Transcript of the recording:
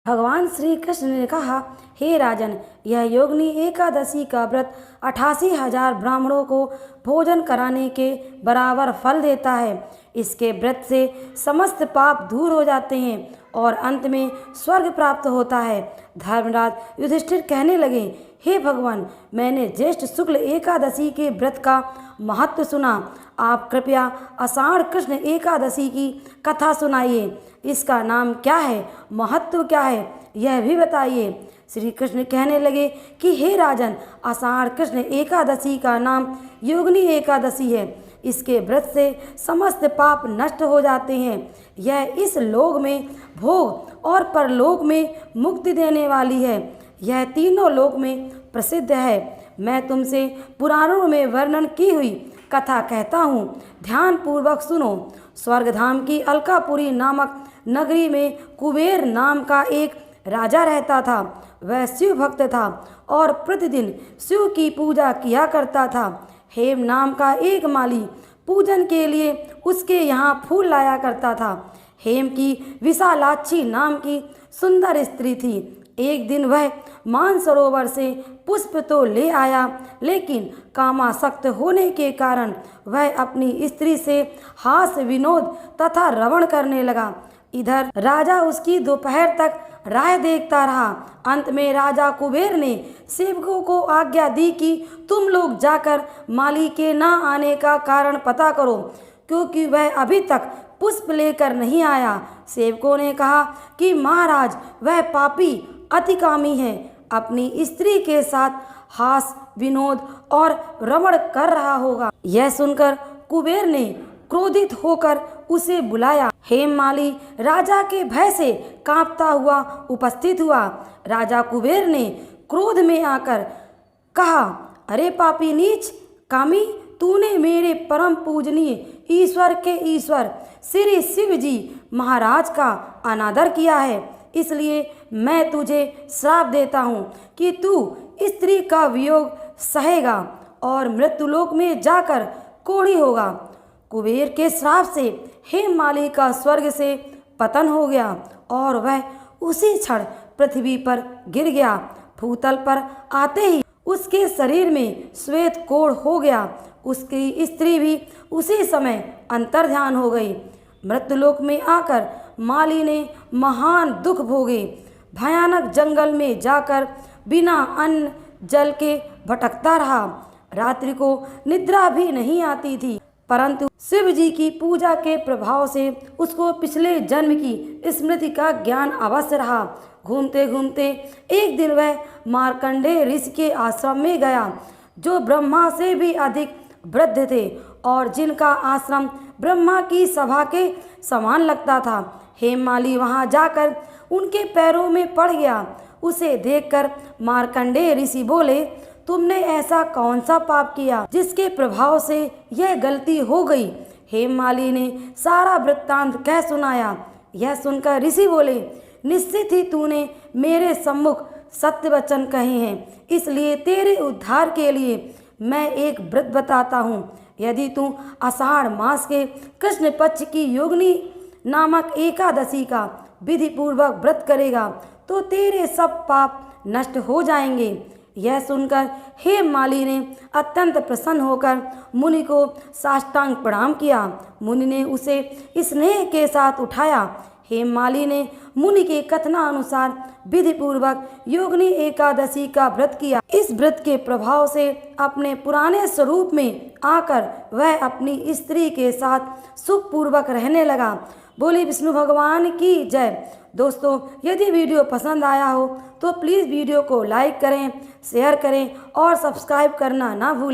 भगवान श्री कृष्ण ने कहा, हे राजन, यह योगिनी एकादशी का व्रत 88,000 ब्राह्मणों को भोजन कराने के बराबर फल देता है। इसके व्रत से समस्त पाप दूर हो जाते हैं और अंत में स्वर्ग प्राप्त होता है। धर्मराज युधिष्ठिर कहने लगे, हे भगवान, मैंने ज्येष्ठ शुक्ल एकादशी के व्रत का महत्व सुना। आप कृपया आषाढ़ कृष्ण एकादशी की कथा सुनाइए। इसका नाम क्या है, महत्व क्या है, यह भी बताइए। श्री कृष्ण कहने लगे कि हे राजन, आषाढ़ कृष्ण एकादशी का नाम योगिनी एकादशी है। इसके व्रत से समस्त पाप नष्ट हो जाते हैं। यह इस लोक में भोग और परलोक में मुक्ति देने वाली है। यह तीनों लोक में प्रसिद्ध है। मैं तुमसे पुराणों में वर्णन की हुई कथा कहता हूँ, ध्यान पूर्वक सुनो। स्वर्गधाम की अलकापुरी नामक नगरी में कुबेर नाम का एक राजा रहता था। वह शिव भक्त था और प्रतिदिन शिव की पूजा किया करता था। हेम नाम का एक माली पूजन के लिए उसके यहाँ फूल लाया करता था। हेम की विशालाक्षी नाम की सुंदर स्त्री थी। एक दिन वह मानसरोवर से पुष्प तो ले आया, लेकिन कामासक्त होने के कारण वह अपनी स्त्री से हास्य विनोद तथा रमण करने लगा। इधर राजा उसकी दोपहर तक राह देखता रहा। अंत में राजा कुबेर ने सेवकों को आज्ञा दी कि तुम लोग जाकर माली के न आने का कारण पता करो, क्योंकि वह अभी तक पुष्प लेकर नहीं आया। सेवकों ने कहा कि महाराज, वह पापी अतिकामी है, अपनी स्त्री के साथ हास विनोद और रमण कर रहा होगा। यह सुनकर कुबेर ने क्रोधित होकर उसे बुलाया। हेममाली राजा के भय से कांपता हुआ उपस्थित हुआ। राजा कुबेर ने क्रोध में आकर कहा, अरे पापी नीच कामी, तूने मेरे परम पूजनीय ईश्वर के ईश्वर श्री शिव जी महाराज का अनादर किया है। इसलिए मैं तुझे श्राप देता हूँ कि तू स्त्री का वियोग सहेगा और मृत्युलोक में जाकर कोढ़ी होगा। कुबेर के श्राप से हेममाली का स्वर्ग से पतन हो गया और वह उसी क्षण पृथ्वी पर गिर गया। भूतल पर आते ही उसके शरीर में श्वेत कोढ़ हो गया। उसकी स्त्री भी उसी समय अंतर्ध्यान हो गई। मृत्युलोक में आकर माली ने महान दुख भोगे। भयानक जंगल में जाकर बिना अन्न जल के भटकता रहा। रात्रि को निद्रा भी नहीं आती थी, परंतु शिव जी की पूजा के प्रभाव से उसको पिछले जन्म की स्मृति का ज्ञान अवश्य रहा। घूमते घूमते एक दिन वह मार्कंडेय ऋषि के आश्रम में गया, जो ब्रह्मा से भी अधिक वृद्ध थे और जिनका आश्रम ब्रह्मा की सभा के समान लगता था। हेममाली वहां जाकर उनके पैरों में पड़ गया। उसे देखकर मार्कंडेय ऋषि बोले, तुमने ऐसा कौन सा पाप किया जिसके प्रभाव से यह गलती हो गई। हेममाली ने सारा वृत्तांत कह सुनाया। यह सुनकर ऋषि बोले, निश्चित ही तूने मेरे सम्मुख सत्य वचन कहे हैं, इसलिए तेरे उद्धार के लिए मैं एक व्रत बताता हूँ। यदि तू आषाढ़ मास के कृष्ण पक्ष की योगिनी नामक एकादशी का विधि पूर्वक व्रत करेगा तो तेरे सब पाप नष्ट हो जाएंगे। यह सुनकर हेममाली ने अत्यंत प्रसन्न होकर मुनि को साष्टांग प्रणाम किया। मुनि ने उसे स्नेह के साथ उठाया। हेममाली ने मुनि के कथनानुसार विधि पूर्वक योगिनी एकादशी का व्रत किया। इस व्रत के प्रभाव से अपने पुराने स्वरूप में आकर वह अपनी स्त्री के साथ सुखपूर्वक रहने लगा। बोली विष्णु भगवान की जय। दोस्तों, यदि वीडियो पसंद आया हो तो प्लीज़ वीडियो को लाइक करें, शेयर करें और सब्सक्राइब करना ना भूलें।